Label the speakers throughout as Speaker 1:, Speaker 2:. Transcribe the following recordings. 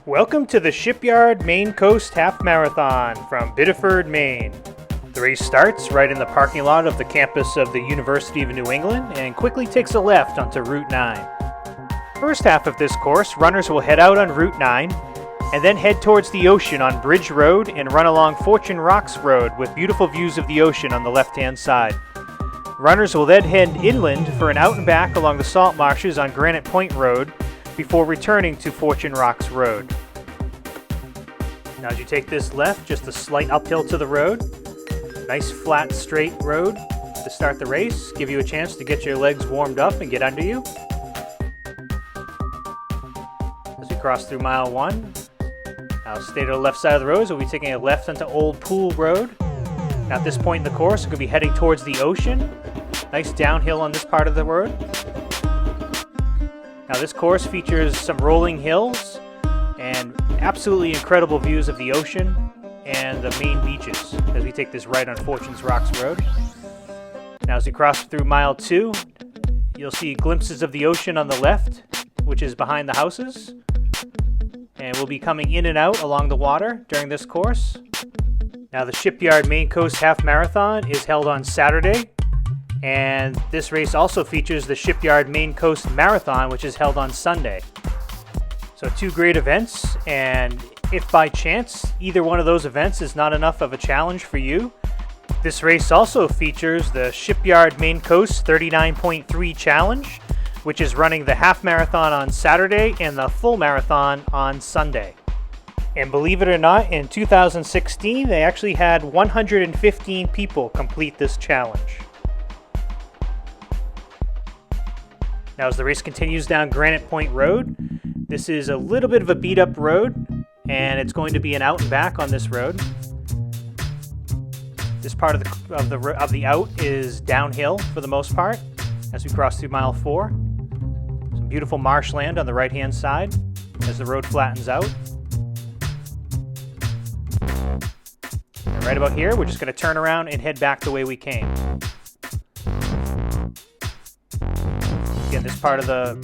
Speaker 1: Welcome to the Shipyard Maine Coast Half Marathon from Biddeford, Maine. The race starts right in the parking lot of the campus of the University of New England and quickly takes a left onto Route 9. First half of this course, runners will head out on Route 9 and then head towards the ocean on Bridge Road and run along Fortune Rocks Road with beautiful views of the ocean on the left-hand side. Runners will then head inland for an out and back along the salt marshes on Granite Point Road before returning to Fortune Rocks Road. Now as you take this left, just a slight uphill to the road. Nice flat straight road to start the race, give you a chance to get your legs warmed up and get under you. As we cross through mile 1, now stay to the left side of the road, so we'll be taking a left onto Old Pool Road. Now at this point in the course, we're going to be heading towards the ocean. Nice downhill on this part of the road. Now this course features some rolling hills and absolutely incredible views of the ocean and the Maine beaches as we take this right on Fortune's Rocks Road. Now as we cross through mile 2, you'll see glimpses of the ocean on the left, which is behind the houses. And we'll be coming in and out along the water during this course. Now the Shipyard Maine Coast Half Marathon is held on Saturday, and this race also features the Shipyard Maine Coast Marathon, which is held on Sunday. So 2 great events, and if by chance either one of those events is not enough of a challenge for you, this race also features the Shipyard Maine Coast 39.3 Challenge, which is running the half marathon on Saturday and the full marathon on Sunday. And believe it or not, in 2016, they actually had 115 people complete this challenge. Now as the race continues down Granite Point Road, this is a little bit of a beat up road, and it's going to be an out and back on this road. This part of the out is downhill for the most part as we cross through mile 4. Some beautiful marshland on the right hand side as the road flattens out. And right about here, we're just going to turn around and head back the way we came. Again, this part of the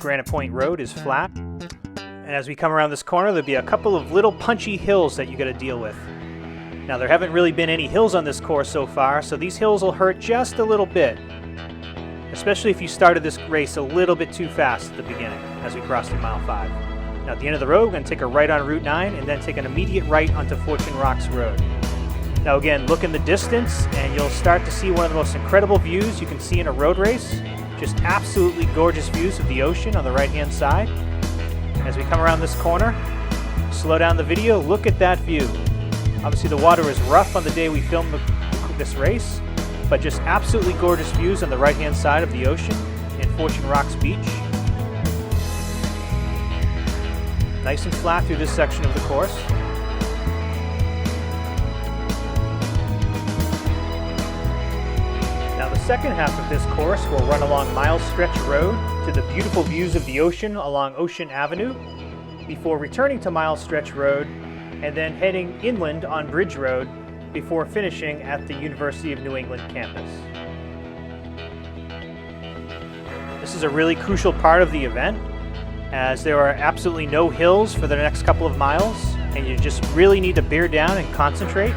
Speaker 1: Granite Point Road is flat. And as we come around this corner, there'll be a couple of little punchy hills that you got to deal with. Now, there haven't really been any hills on this course so far, so these hills will hurt just a little bit, especially if you started this race a little bit too fast at the beginning as we cross through mile 5. Now, at the end of the road, we're going to take a right on Route 9 and then take an immediate right onto Fortune Rocks Road. Now, again, look in the distance, and you'll start to see one of the most incredible views you can see in a road race. Just absolutely gorgeous views of the ocean on the right-hand side. As we come around this corner, slow down the video, look at that view. Obviously the water is rough on the day we filmed this race, but just absolutely gorgeous views on the right-hand side of the ocean in Fortune Rocks Beach. Nice and flat through this section of the course. Now the second half of this course will run along Miles Stretch Road to the beautiful views of the ocean along Ocean Avenue before returning to Miles Stretch Road and then heading inland on Bridge Road before finishing at the University of New England campus. This is a really crucial part of the event, as there are absolutely no hills for the next couple of miles, and you just really need to bear down and concentrate,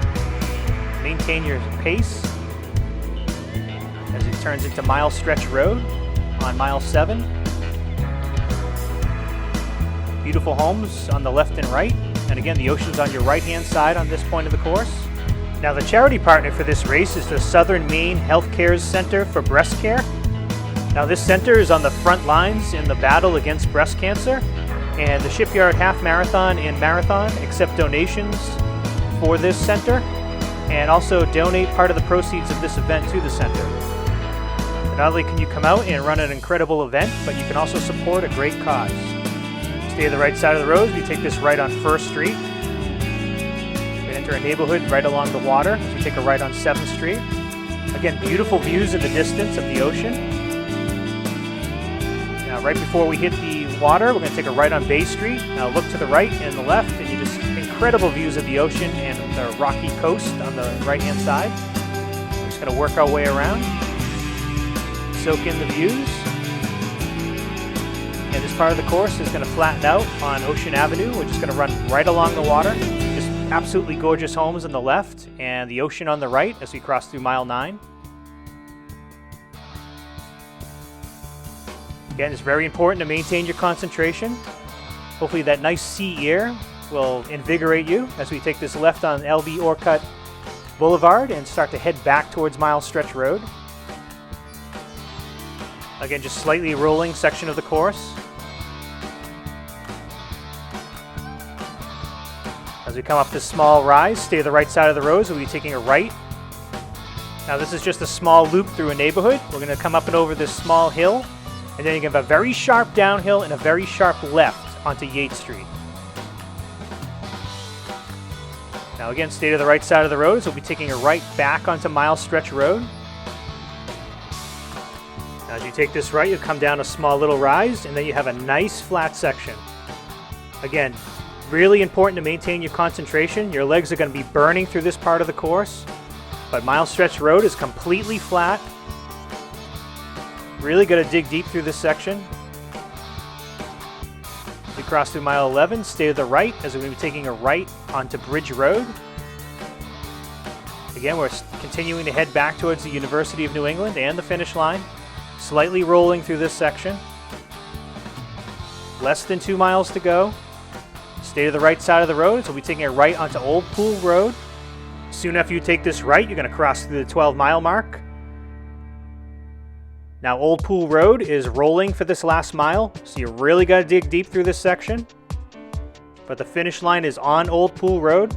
Speaker 1: maintain your pace as it turns into Miles Stretch Road on mile 7. Beautiful homes on the left and right, and again the ocean's on your right hand side on this point of the course. Now the charity partner for this race is the Southern Maine Healthcare Center for Breast Care. Now this center is on the front lines in the battle against breast cancer, and the Shipyard Half Marathon and Marathon accept donations for this center and also donate part of the proceeds of this event to the center. Not only can you come out and run an incredible event, but you can also support a great cause. Stay to the right side of the road. We take this right on First Street. We enter a neighborhood right along the water as we take a right on 7th Street. Again, beautiful views in the distance of the ocean. Now, right before we hit the water, we're going to take a right on Bay Street. Now, look to the right and the left, and you just incredible views of the ocean and the rocky coast on the right-hand side. We're just going to work our way around. Soak in the views. And this part of the course is going to flatten out on Ocean Avenue. We're just going to run right along the water. Just absolutely gorgeous homes on the left and the ocean on the right as we cross through mile 9. Again, it's very important to maintain your concentration. Hopefully that nice sea air will invigorate you as we take this left on LB Orcutt Boulevard and start to head back towards Mile Stretch Road. Again, just slightly rolling section of the course. As we come up this small rise, stay to the right side of the road, so we'll be taking a right. Now this is just a small loop through a neighborhood. We're going to come up and over this small hill, and then you have a very sharp downhill and a very sharp left onto Yates Street. Now again, stay to the right side of the road, so we'll be taking a right back onto Mile Stretch Road. Now as you take this right, you'll come down a small little rise, and then you have a nice flat section. Again, really important to maintain your concentration. Your legs are going to be burning through this part of the course, but Mile Stretch Road is completely flat. Really got to dig deep through this section. We cross through mile 11, stay to the right as we're going to be taking a right onto Bridge Road. Again, we're continuing to head back towards the University of New England and the finish line. Slightly rolling through this section. Less than 2 miles to go. Stay to the right side of the road, so we'll be taking a right onto Old Pool Road. Soon after you take this right, you're going to cross through the 12-mile mark. Now, Old Pool Road is rolling for this last mile, so you really got to dig deep through this section. But the finish line is on Old Pool Road,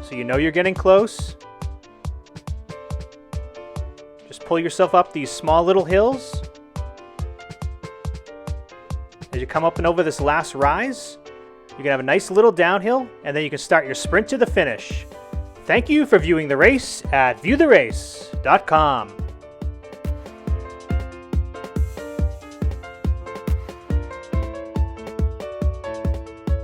Speaker 1: so you know you're getting close. Just pull yourself up these small little hills. As you come up and over this last rise, you're going to have a nice little downhill, and then you can start your sprint to the finish. Thank you for viewing the race at viewtherace.com.